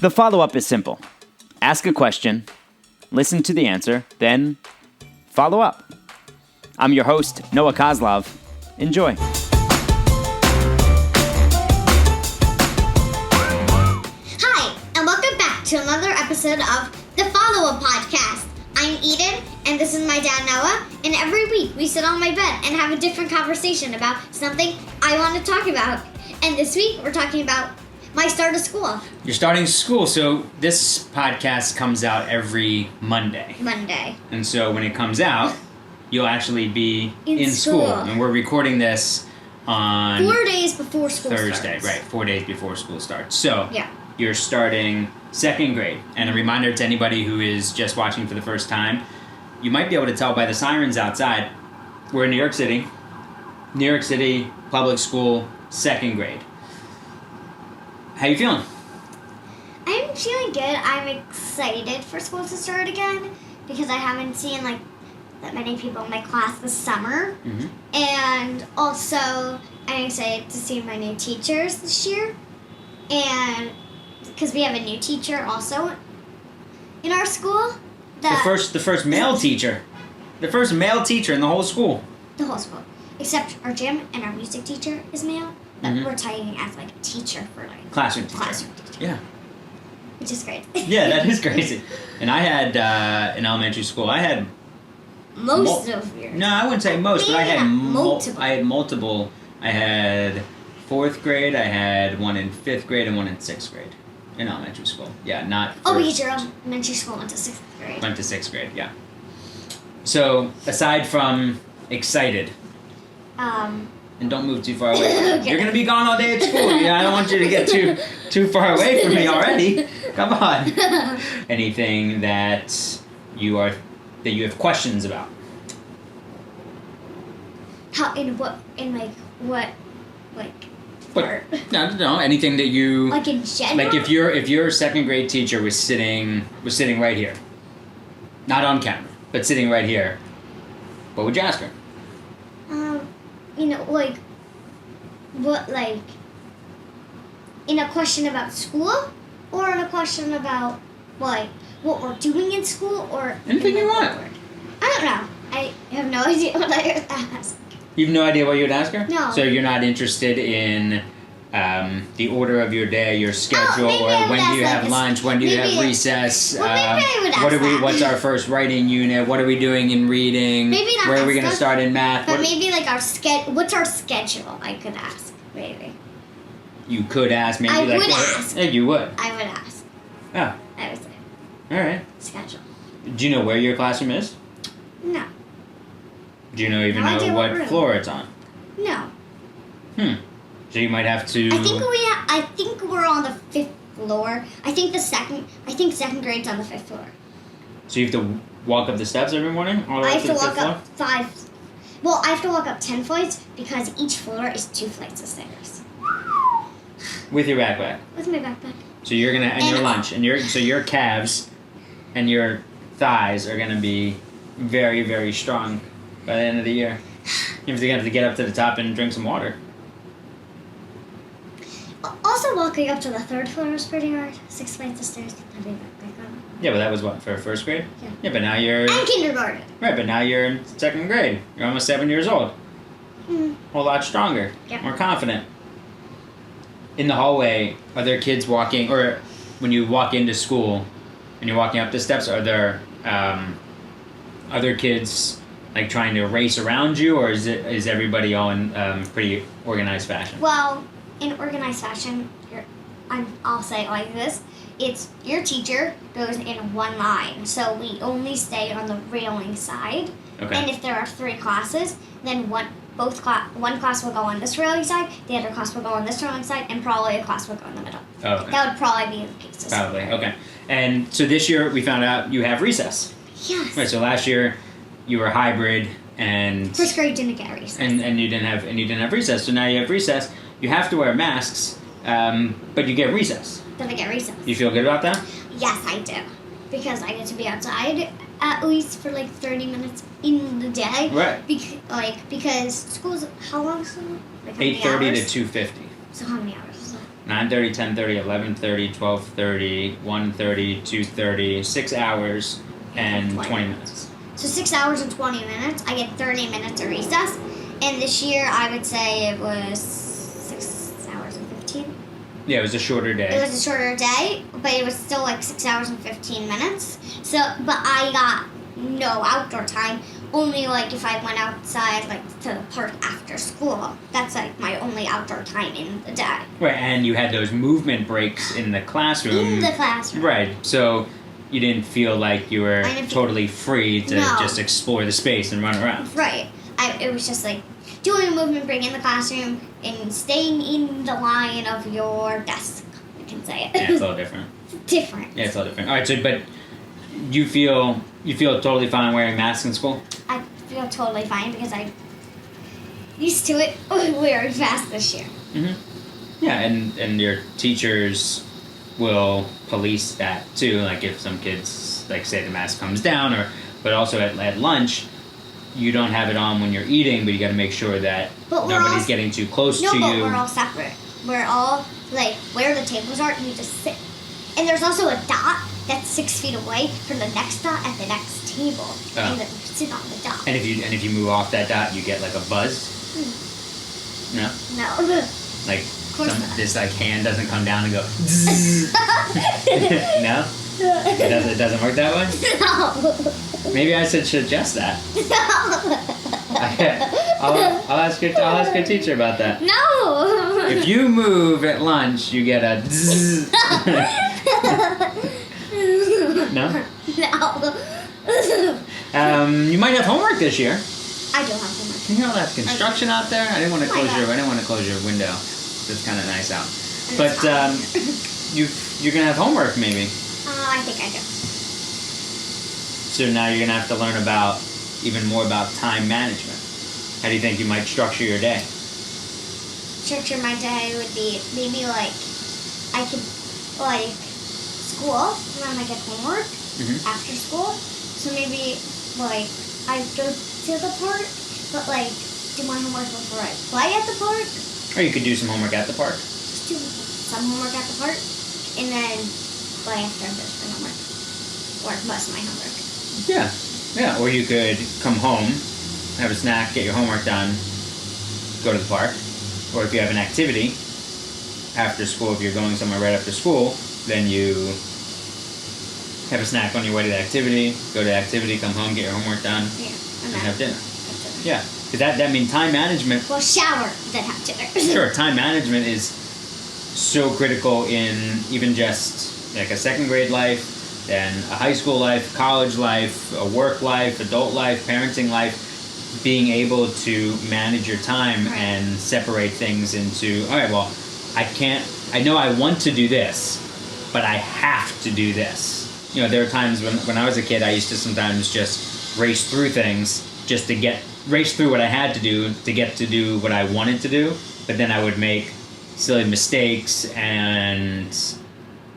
The follow-up is simple. Ask a question, listen to the answer, then follow up. I'm your host, Noah Kozlov. Enjoy. Hi, and welcome back to another episode of the Follow-Up Podcast. I'm Eden, and this is my dad, Noah, and every week we sit on my bed and have a different conversation about something I want to talk about. And this week we're talking about my start of school. You're starting school, so this podcast comes out every Monday. And so when it comes out, you'll actually be in school. And we're recording this on 4 days before school Thursday, starts. right, 4 days before school starts. So yeah. You're starting second grade. And a reminder to anybody who is just watching for the first time, you might be able to tell by the sirens outside, we're in New York City. New York City public school, second grade. How you feeling? I'm feeling good. I'm excited for school to start again because I haven't seen that many people in my class this summer. Mm-hmm. And also, I'm excited to see my new teachers this year. And because we have a new teacher also in our school. The first male teacher. The first male teacher in the whole school. The whole school. Except our gym and our music teacher is male. But we're tagging as a teacher for classroom teacher. Yeah. Which is great. Yeah, that is crazy. And I had in elementary school, I had most of yours. No, I wouldn't say most, but I had multiple. I had multiple. I had fourth grade. I had one in fifth grade and one in sixth grade in elementary school. Yeah, not. Because your elementary school went to sixth grade. Went to sixth grade. Yeah. So aside from excited. And don't move too far away. Okay. You're gonna be gone all day at school. I don't want you to get too far away from me already. Come on. Anything that you have questions about? What part? No. Anything that you in general. If your second grade teacher was sitting right here, not on camera, but sitting right here, what would you ask her? In a question about school, or in a question about what we're doing in school, or anything you want. I don't know. I have no idea what I would ask. You have no idea what you would ask her? No. So you're not interested in the order of your day, your schedule, or when do you have lunch, when do you have recess? Maybe I would ask that. What's our first writing unit? What are we doing in reading? Maybe not. Where are we going to start in math? But maybe what's our schedule? I could ask. Maybe. You could ask. Maybe I would ask. Yeah, you would. I would ask. Oh. I would say. All right. Schedule. Do you know where your classroom is? No. Do you even know what floor it's on? No. So you might have to. I think we're on the 5th floor. I think second grade's on the 5th floor. So you have to walk up the steps every morning? All the way I have to walk floor? up 5. Well, I have to walk up 10 flights because each floor is 2 flights of stairs. With your backpack. With my backpack. So you're gonna and your lunch and your calves and your thighs are gonna be very, very strong by the end of the year. You're gonna have to get up to the top and drink some water. Also, walking up to the 3rd floor is pretty hard. 6 flights of stairs. Having a backpack on. Yeah, but that was what, for first grade? Yeah. Yeah, but now you're. And kindergarten. Right, but now you're in 2nd grade. You're almost 7 years old. A whole lot stronger. Yep. More confident. In the hallway, are there kids walking, or when you walk into school and you're walking up the steps, are there other kids trying to race around you, or is everybody all in pretty organized fashion? Well, in organized fashion, I'll say it like this: it's your teacher goes in one line, so we only stay on the railing side. Okay. And if there are 3 classes, then one class will go on this railing side, the other class will go on this railing side, and probably a class will go in the middle. Oh, okay. That would probably be the case. Probably, okay. And so this year we found out you have recess. Yes. Right. So last year you were hybrid and. First grade didn't get recess. And you didn't have recess. So now you have recess. You have to wear masks, but you get recess. Then I get recess. You feel good about that? Yes, I do, because I get to be outside at least for 30 minutes in the day. Right. Because school's how long is it? 8:30 to 2:50. So how many hours is that? 9:30, 10:30, 11:30, 12:30, 1:30, 2:30, 6 hours and 20 minutes. So 6 hours and 20 minutes. I get 30 minutes of recess. And this year, I would say it was 6 hours and 15. Yeah, it was a shorter day. It was a shorter day, but it was still like 6 hours and 15 minutes. So, but I got no outdoor time. Only like if I went outside, like to the park after school. That's like my only outdoor time in the day. Right, and you had those movement breaks in the classroom. In the classroom. Right, so you didn't feel like you were totally free to just explore the space and run around. Right. It was just like doing a movement break in the classroom and staying in the line of your desk. I can say it. Yeah, it's all different. Different. Yeah, it's all different. All right, so but you feel totally fine wearing masks in school? I feel totally fine because I'm used to it wearing masks this year. Mm-hmm. Yeah, and your teachers will police that too. Like if some kids like say the mask comes down, but also at lunch, you don't have it on when you're eating, but you got to make sure that nobody's getting too close to you. No, but we're all separate. We're all like where the tables are, and you just sit. And there's also a dot that's 6 feet away from the next dot at the next table, and then you sit on the dot. And if you move off that dot, you get like a buzz. No. No. Like not. This like hand doesn't come down and go. No. It doesn't work that way. No. Maybe I should suggest that. I'll ask your teacher about that. No. If you move at lunch, you get a. No. No. You might have homework this year. I do have homework. You know that's construction out there. I didn't want to close your window. It's kind of nice out. But you're gonna have homework maybe. I think I do. So now you're gonna have to learn even more about time management. How do you think you might structure your day? Structure my day would be maybe like I could like school and then I get homework after school. So maybe like I go to the park, but like do my homework before I play at the park. Or you could do some homework at the park. Just do some homework at the park, and then play after I finish my homework, or most of my homework. Yeah. Or you could come home, have a snack, get your homework done, go to the park. Or if you have an activity after school, if you're going somewhere right after school, then you have a snack on your way to the activity, go to the activity, come home, get your homework done, and have dinner. Yeah, because that means time management. Well, shower, then have dinner. Sure, time management is so critical in even just like a second grade life, then a high school life, college life, a work life, adult life, parenting life. Being able to manage your time and separate things into, all right, well, I know I want to do this, but I have to do this. You know, there are times when I was a kid, I used to sometimes just race through things just to race through what I had to do to get to do what I wanted to do, but then I would make silly mistakes and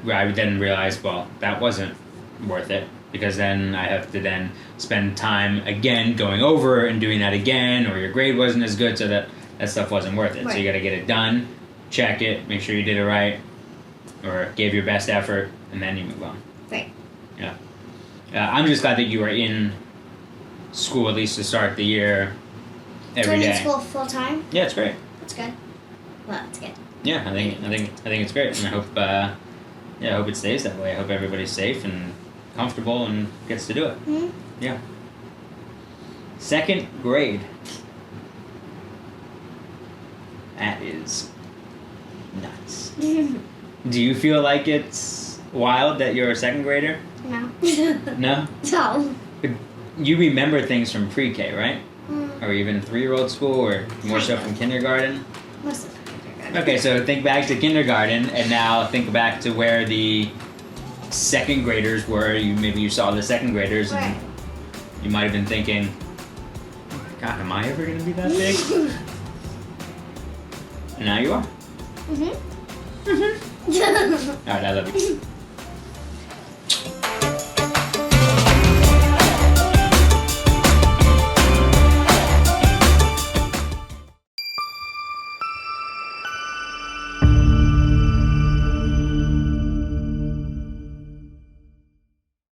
I would then realize, well, that wasn't worth it. Because then I have to then spend time again going over and doing that again, or your grade wasn't as good, so that stuff wasn't worth it. Right. So you got to get it done, check it, make sure you did it right, or gave your best effort, and then you move on. Right. Yeah. I'm just glad that you are in school at least to start the year every day. In school full time? Yeah, it's great. That's good. Well, that's good. Yeah, I think it's great, and I hope I hope it stays that way. I hope everybody's safe and comfortable and gets to do it. Mm-hmm. Yeah. Second grade. That is nuts. Do you feel like it's wild that you're a second grader? No. No? No. But you remember things from pre-K, right? Or even 3-year-old school, or more so from kindergarten? Most of kindergarten. Okay, so think back to kindergarten, and now think back to where the second graders were. Maybe you saw the second graders, and you might have been thinking, oh my God, am I ever going to be that big? And now you are. Mm-hmm. All right, I love you.